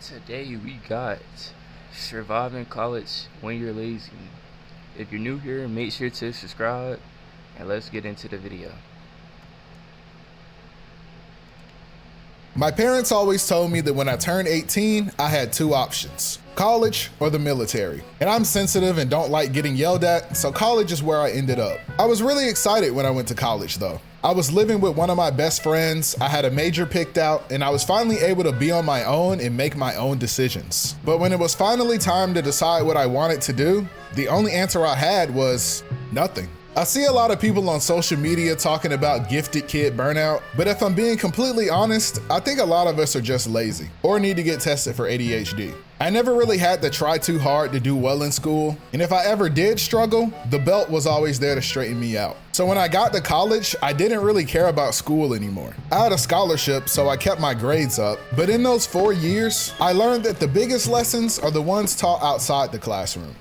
Today we got Surviving College When You're Lazy. If you're new here, make sure to subscribe and let's get into the video. My parents always told me that when I turned 18, I had two options, college or the military. And I'm sensitive and don't like getting yelled at, so college is where I ended up. I was really excited when I went to college though. I was living with one of my best friends, I had a major picked out, and I was finally able to be on my own and make my own decisions. But when it was finally time to decide what I wanted to do, the only answer I had was nothing. I see a lot of people on social media talking about gifted kid burnout, but if I'm being completely honest, I think a lot of us are just lazy or need to get tested for ADHD. I never really had to try too hard to do well in school, and if I ever did struggle, the belt was always there to straighten me out. So when I got to college, I didn't really care about school anymore. I had a scholarship, so I kept my grades up, but in those 4 years, I learned that the biggest lessons are the ones taught outside the classroom.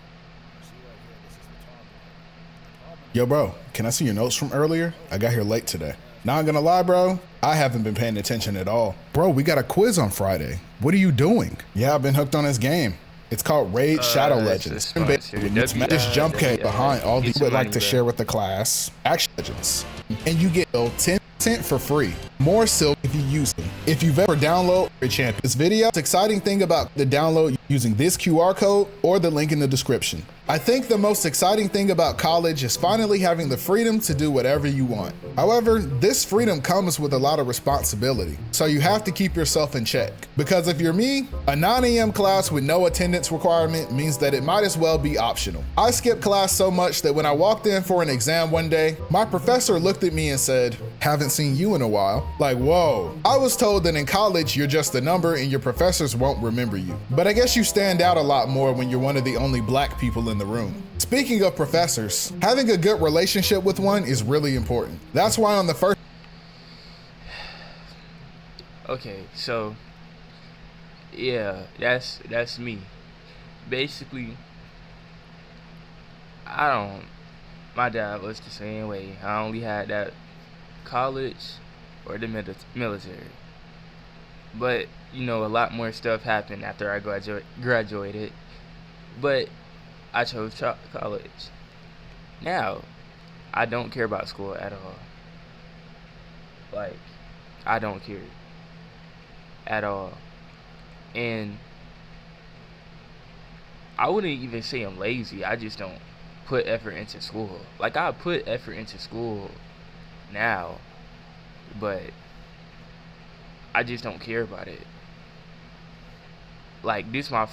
Yo, bro, can I see your notes from earlier? I got here late today. Not gonna lie, bro, I haven't been paying attention at all. Bro, we got a quiz on Friday. What are you doing? Yeah, I've been hooked on this game. It's called Raid Shadow Legends. This jump cut behind all these would like to share with the class. Action Legends. And you get 10% for free. More silk if you use them. If you've ever downloaded your champion. This video, the exciting thing about the download using this QR code or the link in the description. I think the most exciting thing about college is finally having the freedom to do whatever you want. However, this freedom comes with a lot of responsibility, so you have to keep yourself in check. Because if you're me, a 9 a.m. class with no attendance requirement means that it might as well be optional. I skipped class so much that when I walked in for an exam one day, my professor looked at me and said, "Haven't seen you in a while." Like, whoa. I was told that in college, you're just a number and your professors won't remember you. But I guess you stand out a lot more when you're one of the only black people in the room. Speaking of professors, having a good relationship with one is really important. That's why on the first... Okay, so yeah, that's me. Basically, my dad was the same way. I only had that college or the military. But, you know, a lot more stuff happened after I graduated. But I chose college. Now, I don't care about school at all. Like, I don't care at all. And I wouldn't even say I'm lazy. I just don't put effort into school. Like, I put effort into school now, but I just don't care about it. Like, this is my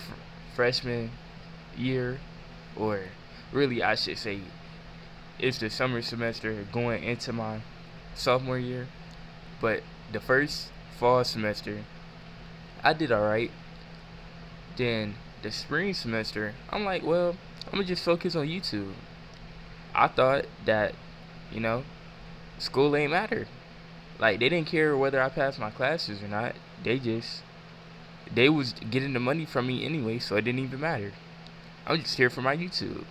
freshman year, or really I should say it's the summer semester going into my sophomore year. But the first fall semester, I did alright. Then the spring semester, I'm like, well, I'm gonna just focus on YouTube. I thought that, you know, school ain't matter. Like, they didn't care whether I passed my classes or not. They was getting the money from me anyway, so it didn't even matter. I'm just here for my YouTube.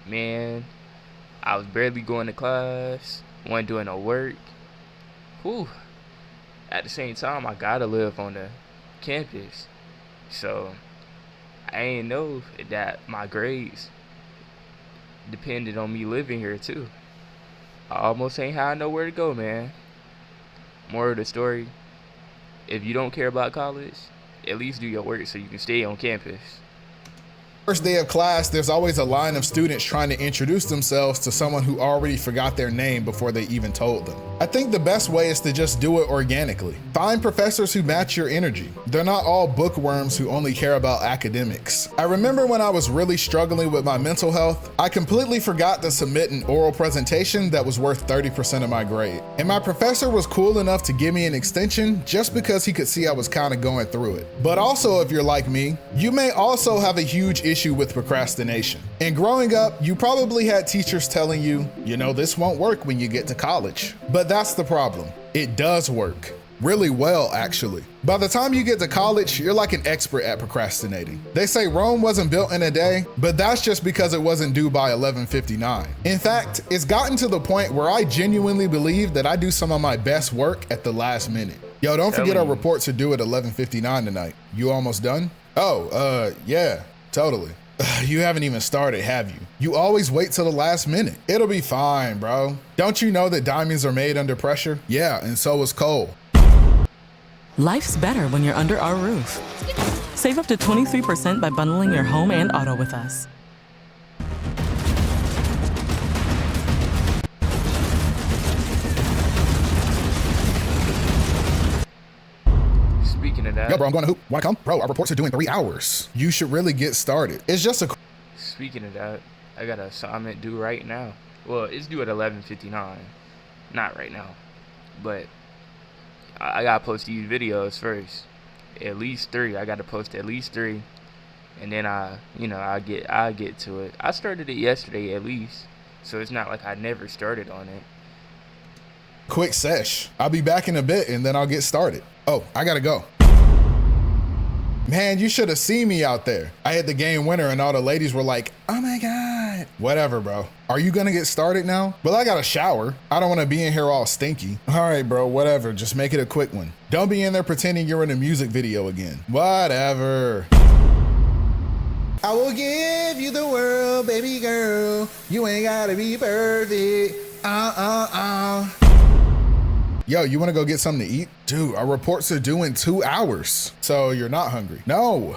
Man, I was barely going to class, wasn't doing no work. Whew. At the same time, I gotta live on the campus. So, I ain't know that my grades depended on me living here too. I almost ain't had nowhere to go, man. Moral of the story, if you don't care about college, at least do your work so you can stay on campus. First day of class, there's always a line of students trying to introduce themselves to someone who already forgot their name before they even told them. I think the best way is to just do it organically. Find professors who match your energy. They're not all bookworms who only care about academics. I remember when I was really struggling with my mental health, I completely forgot to submit an oral presentation that was worth 30% of my grade. And my professor was cool enough to give me an extension just because he could see I was kind of going through it. But also, if you're like me, you may also have a huge issue with procrastination. And growing up, you probably had teachers telling you, you know, this won't work when you get to college. But that's the problem. It does work. Really well, actually. By the time you get to college, you're like an expert at procrastinating. They say Rome wasn't built in a day, but that's just because it wasn't due by 11:59. In fact, it's gotten to the point where I genuinely believe that I do some of my best work at the last minute. Yo, don't forget our Telling you. reports are due at 11:59 tonight. You almost done? Oh, yeah, totally. You haven't even started, have you? You always wait till the last minute. It'll be fine, bro. Don't you know that diamonds are made under pressure? Yeah, and so is coal. Life's better when you're under our roof. Save up to 23% by bundling your home and auto with us. Speaking of that, Yo, bro, I'm going to hoop. Wanna come? Bro, our reports are due in 3 hours. You should really get started. It's just a... speaking of that, I got an assignment due right now. Well, it's due at 11:59. Not right now, but I gotta post these videos first. At least 3. I gotta post at least 3, and then I get to it. I started it yesterday at least, so it's not like I never started on it. quick sesh. I'll be back in a bit and then I'll get started. Oh, I gotta go. Man, you should have seen me out there. I had the game winner and all the ladies were like, oh my God. Whatever, bro. Are you gonna get started now? Well, I got a shower. I don't wanna be in here all stinky. All right, bro, whatever. Just make it a quick one. Don't be in there pretending you're in a music video again. Whatever. I will give you the world, baby girl. You ain't gotta be perfect. Yo, you wanna go get something to eat? Dude, our reports are due in 2 hours. So you're not hungry? No.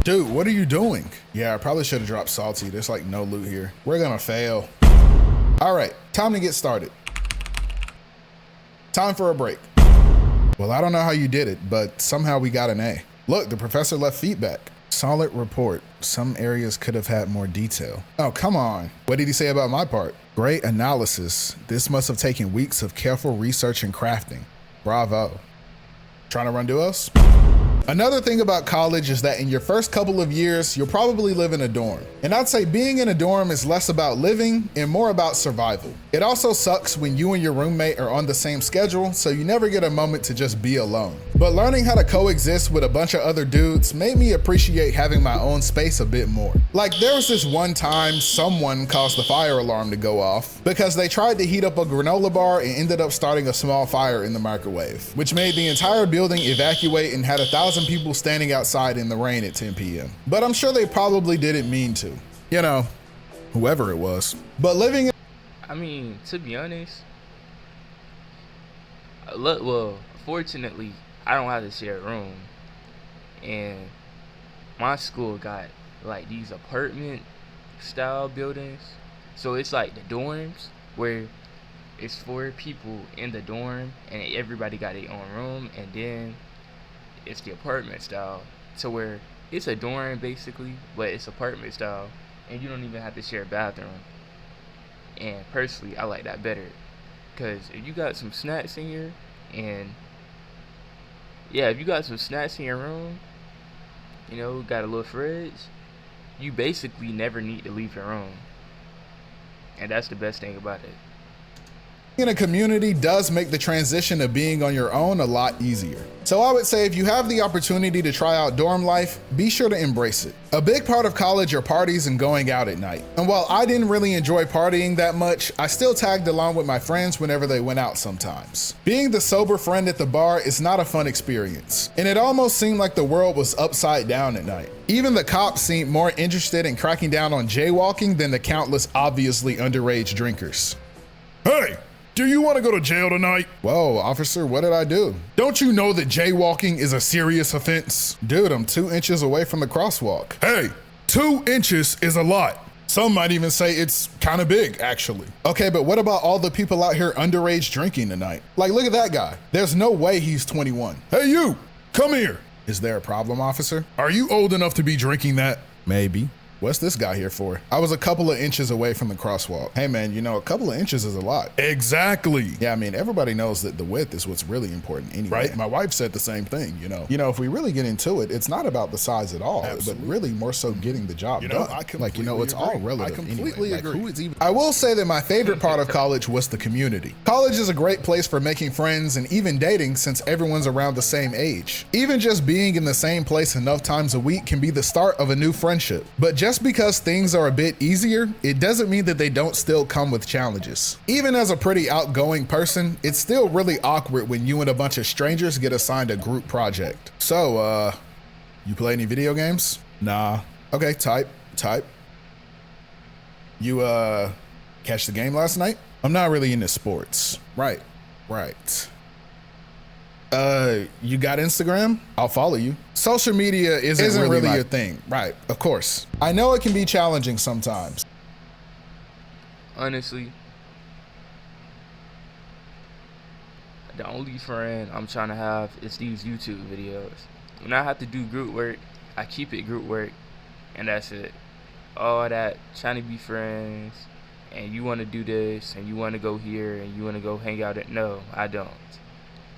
Dude, what are you doing? Yeah, I probably should have dropped salty. There's like no loot here. We're gonna fail. All right, time to get started. Time for a break. Well, I don't know how you did it, but somehow we got an A. Look, the professor left feedback. Solid report. Some areas could have had more detail. Oh, come on. What did he say about my part? Great analysis. This must have taken weeks of careful research and crafting. Bravo. Trying to run duos? Another thing about college is that in your first couple of years, you'll probably live in a dorm. And I'd say being in a dorm is less about living and more about survival. It also sucks when you and your roommate are on the same schedule, so you never get a moment to just be alone. But learning how to coexist with a bunch of other dudes made me appreciate having my own space a bit more. Like there was this one time someone caused the fire alarm to go off because they tried to heat up a granola bar and ended up starting a small fire in the microwave, which made the entire building evacuate and had 1,000 people standing outside in the rain at 10 p.m. But I'm sure they probably didn't mean to. You know, whoever it was. But living in... I mean, to be honest, well, fortunately, I don't have to share a room. And my school got like these apartment style buildings. So it's like the dorms where it's 4 people in the dorm and everybody got their own room, and then it's the apartment style to where it's a dorm basically, but it's apartment style and you don't even have to share a bathroom. And personally, I like that better, because if you got some snacks in here, and yeah, if you got some snacks in your room, you know, got a little fridge, you basically never need to leave your room. And that's the best thing about it. In a community does make the transition of being on your own a lot easier. So I would say if you have the opportunity to try out dorm life, be sure to embrace it. A big part of college are parties and going out at night. And while I didn't really enjoy partying that much, I still tagged along with my friends whenever they went out sometimes. Being the sober friend at the bar is not a fun experience, and it almost seemed like the world was upside down at night. Even the cops seemed more interested in cracking down on jaywalking than the countless obviously underage drinkers. Hey! Do you want to go to jail tonight? Whoa, officer, what did I do? Don't you know that jaywalking is a serious offense? Dude, I'm 2 inches away from the crosswalk. Hey, 2 inches is a lot. Some might even say it's kind of big, actually. Okay, but what about all the people out here underage drinking tonight? Like, look at that guy. There's no way he's 21. Hey, you, come here. Is there a problem, officer? Are you old enough to be drinking that? Maybe. What's this guy here for? I was a couple of inches away from the crosswalk. Hey man, you know, a couple of inches is a lot. Exactly. Yeah, I mean, everybody knows that the width is what's really important anyway. Right? My wife said the same thing, you know. You know, if we really get into it, it's not about the size at all, Absolutely. But really more so getting the job done. Like, you know, it's agree. All relative. I completely anyway. Agree. Like, who is even... I will say that my favorite part of college was the community. College is a great place for making friends and even dating since everyone's around the same age. Even just being in the same place enough times a week can be the start of a new friendship. But just Just because things are a bit easier, it doesn't mean that they don't still come with challenges. Even as a pretty outgoing person, it's still really awkward when you and a bunch of strangers get assigned a group project. So, you play any video games? Nah. Okay, type. You, catch the game last night? I'm not really into sports. Right. You got Instagram? I'll follow you. Social media isn't really your thing. Right, of course. I know it can be challenging sometimes. Honestly, the only friend I'm trying to have is these YouTube videos. When I have to do group work, I keep it group work, and that's it. All that trying to be friends, and you want to do this, and you want to go here, and you want to go hang out at, no, I don't.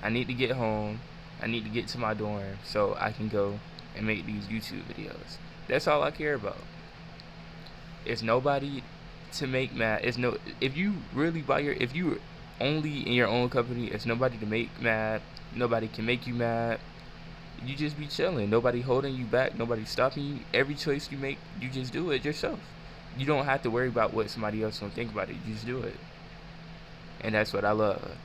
I need to get home. I need to get to my dorm so I can go and make these YouTube videos. That's all I care about. It's nobody to make mad. If you only in your own company, it's nobody to make mad. Nobody can make you mad. You just be chilling. Nobody holding you back. Nobody stopping you. Every choice you make, you just do it yourself. You don't have to worry about what somebody else gonna think about it. You just do it. And that's what I love.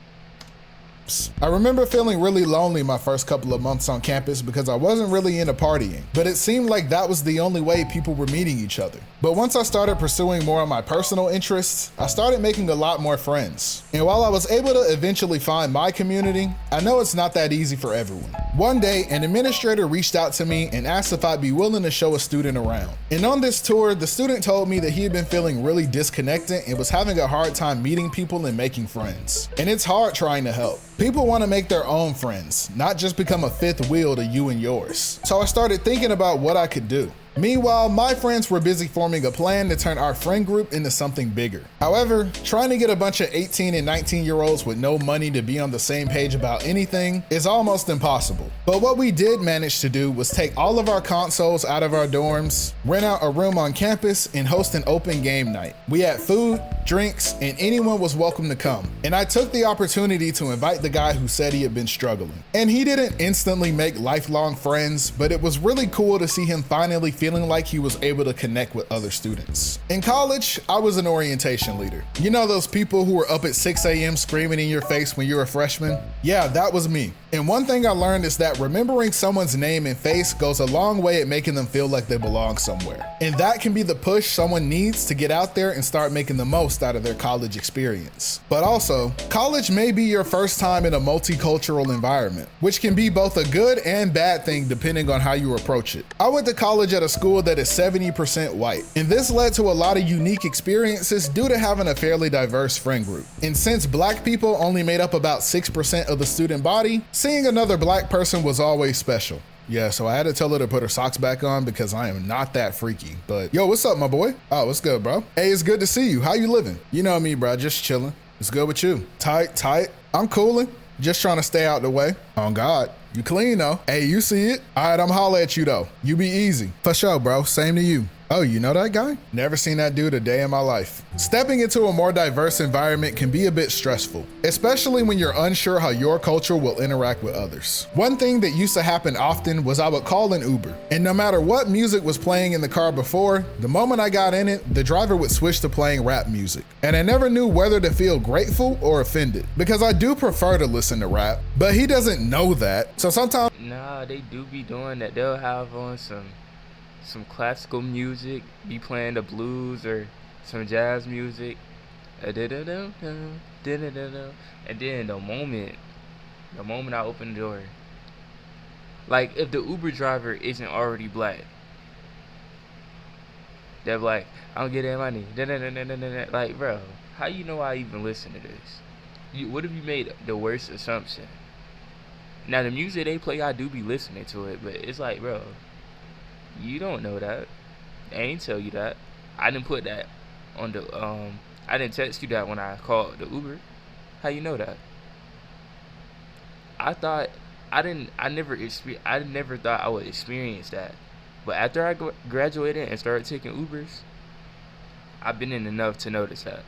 I remember feeling really lonely my first couple of months on campus because I wasn't really into partying, but it seemed like that was the only way people were meeting each other. But once I started pursuing more of my personal interests, I started making a lot more friends. And while I was able to eventually find my community, I know it's not that easy for everyone. One day, an administrator reached out to me and asked if I'd be willing to show a student around. And on this tour, the student told me that he had been feeling really disconnected and was having a hard time meeting people and making friends. And it's hard trying to help. People want to make their own friends, not just become a fifth wheel to you and yours. So I started thinking about what I could do. Meanwhile, my friends were busy forming a plan to turn our friend group into something bigger. However, trying to get a bunch of 18 and 19-year-olds with no money to be on the same page about anything is almost impossible. But what we did manage to do was take all of our consoles out of our dorms, rent out a room on campus, and host an open game night. We had food, drinks, and anyone was welcome to come. And I took the opportunity to invite the guy who said he had been struggling. And he didn't instantly make lifelong friends, but it was really cool to see him finally feeling like he was able to connect with other students. In college, I was an orientation leader. You know those people who were up at 6 a.m. screaming in your face when you're a freshman? Yeah, that was me. And one thing I learned is that remembering someone's name and face goes a long way at making them feel like they belong somewhere. And that can be the push someone needs to get out there and start making the most out of their college experience. But also, college may be your first time in a multicultural environment, which can be both a good and bad thing depending on how you approach it. I went to college at a school that is 70% white, and this led to a lot of unique experiences due to having a fairly diverse friend group. And since black people only made up about 6% of the student body, seeing another black person was always special. Yeah, so I had to tell her to put her socks back on because I am not that freaky. But yo, what's up, my boy? Oh, what's good, bro? Hey, it's good to see you. How you living? You know me, bro, just chilling. It's good with you? Tight. I'm cooling. Just trying to stay out the way. On God. You clean though. Hey, you see it? All right, I'm holla at you though. You be easy. For sure, bro. Same to you. Oh, you know that guy? Never seen that dude a day in my life. Stepping into a more diverse environment can be a bit stressful, especially when you're unsure how your culture will interact with others. One thing that used to happen often was I would call an Uber, and no matter what music was playing in the car before, the moment I got in it, the driver would switch to playing rap music. And I never knew whether to feel grateful or offended, because I do prefer to listen to rap, but he doesn't know that. So sometimes— Nah, they do be doing that. They'll have on some classical music, be playing the blues or some jazz music, and then the moment I open the door, like if the Uber driver isn't already black, they're like, I don't get that money. Like, bro, how you know I even listen to this? What if you made the worst assumption? Now the music they play, I do be listening to it, but it's like, bro, you don't know that. I ain't tell you that. I didn't put that on the I didn't text you that when I called the Uber. How you know that? I never thought I would experience that. But after I graduated and started taking Ubers, I've been in enough to notice that.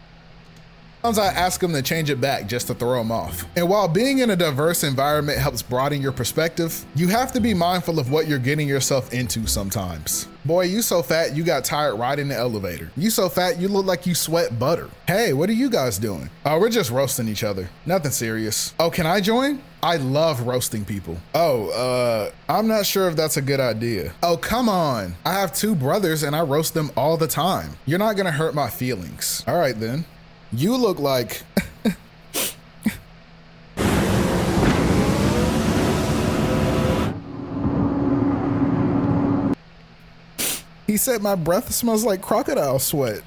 Sometimes I ask them to change it back just to throw them off. And while being in a diverse environment helps broaden your perspective, you have to be mindful of what you're getting yourself into sometimes. Boy, you so fat you got tired riding the elevator. You so fat you look like you sweat butter. Hey, what are you guys doing? Oh, we're just roasting each other. Nothing serious. Oh, can I join? I love roasting people. Oh, I'm not sure if that's a good idea. Oh, come on. I have 2 brothers and I roast them all the time. You're not gonna hurt my feelings. All right then. You look like... He said my breath smells like crocodile sweat.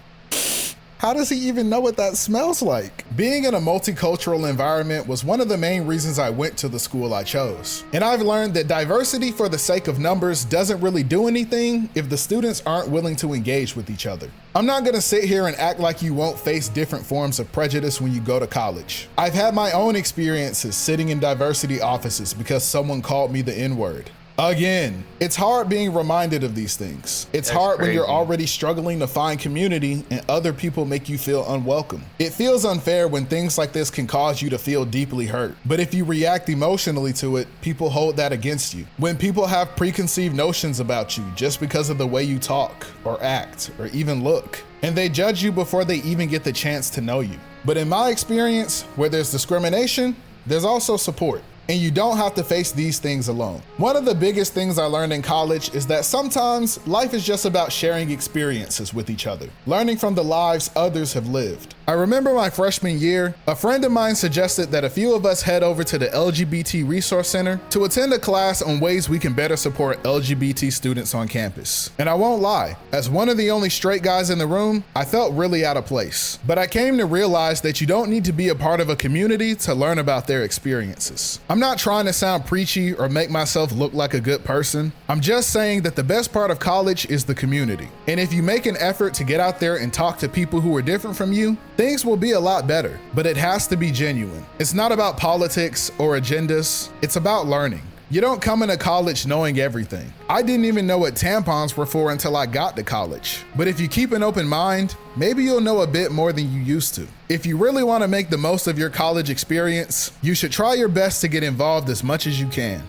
How does he even know what that smells like? Being in a multicultural environment was one of the main reasons I went to the school I chose. And I've learned that diversity for the sake of numbers doesn't really do anything if the students aren't willing to engage with each other. I'm not gonna sit here and act like you won't face different forms of prejudice when you go to college. I've had my own experiences sitting in diversity offices because someone called me the N-word. Again, it's hard being reminded of these things. It's hard when you're already struggling to find community and other people make you feel unwelcome. It feels unfair when things like this can cause you to feel deeply hurt. But if you react emotionally to it, people hold that against you. When people have preconceived notions about you just because of the way you talk or act or even look, and they judge you before they even get the chance to know you. But in my experience, where there's discrimination, there's also support. And you don't have to face these things alone. One of the biggest things I learned in college is that sometimes life is just about sharing experiences with each other, learning from the lives others have lived. I remember my freshman year, a friend of mine suggested that a few of us head over to the LGBT Resource Center to attend a class on ways we can better support LGBT students on campus. And I won't lie, as one of the only straight guys in the room, I felt really out of place. But I came to realize that you don't need to be a part of a community to learn about their experiences. I'm not trying to sound preachy or make myself look like a good person. I'm just saying that the best part of college is the community. And if you make an effort to get out there and talk to people who are different from you, things will be a lot better. But it has to be genuine. It's not about politics or agendas. It's about learning. You don't come into college knowing everything. I didn't even know what tampons were for until I got to college. But if you keep an open mind, maybe you'll know a bit more than you used to. If you really want to make the most of your college experience, you should try your best to get involved as much as you can.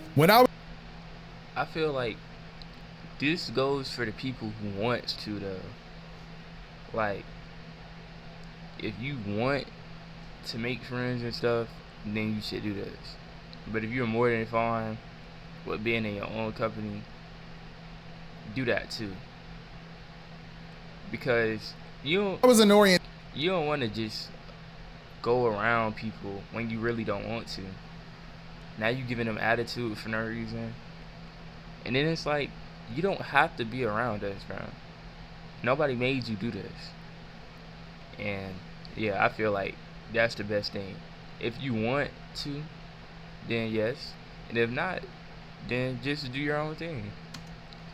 I feel like this goes for the people who wants to though. Like, if you want to make friends and stuff, then you should do this. But if you're more than fine with being in your own company, do that too. Because you don't want to just go around people when you really don't want to. Now you giving them attitude for no reason. And then it's like, you don't have to be around us, bro. Nobody made you do this. And yeah, I feel like that's the best thing. If you want to, then yes. And if not, then just do your own thing.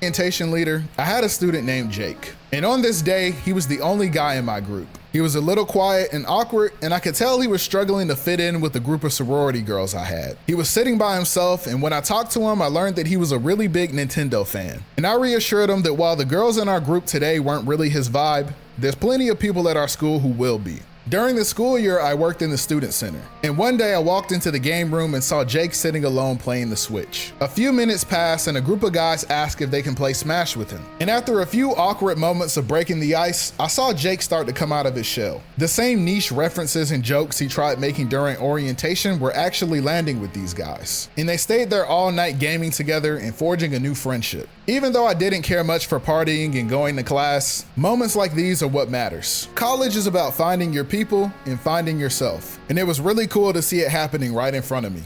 Orientation leader, I had a student named Jake. And on this day, he was the only guy in my group. He was a little quiet and awkward, and I could tell he was struggling to fit in with the group of sorority girls I had. He was sitting by himself, and when I talked to him, I learned that he was a really big Nintendo fan. And I reassured him that while the girls in our group today weren't really his vibe, there's plenty of people at our school who will be. During the school year, I worked in the student center, and one day I walked into the game room and saw Jake sitting alone playing the Switch. A few minutes passed and a group of guys asked if they can play Smash with him. And after a few awkward moments of breaking the ice, I saw Jake start to come out of his shell. The same niche references and jokes he tried making during orientation were actually landing with these guys. And they stayed there all night gaming together and forging a new friendship. Even though I didn't care much for partying and going to class, moments like these are what matters. College is about finding your people and finding yourself. And it was really cool to see it happening right in front of me.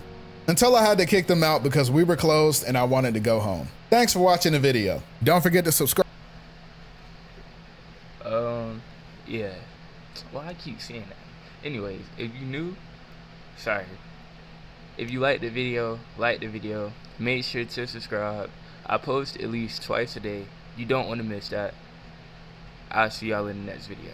Until I had to kick them out because we were closed and I wanted to go home. Thanks for watching the video. Don't forget to subscribe. Yeah. Well, I keep saying that. Anyways, if you new, sorry. If you like the video, like the video. Make sure to subscribe. I post at least twice a day. You don't want to miss that. I'll see y'all in the next video.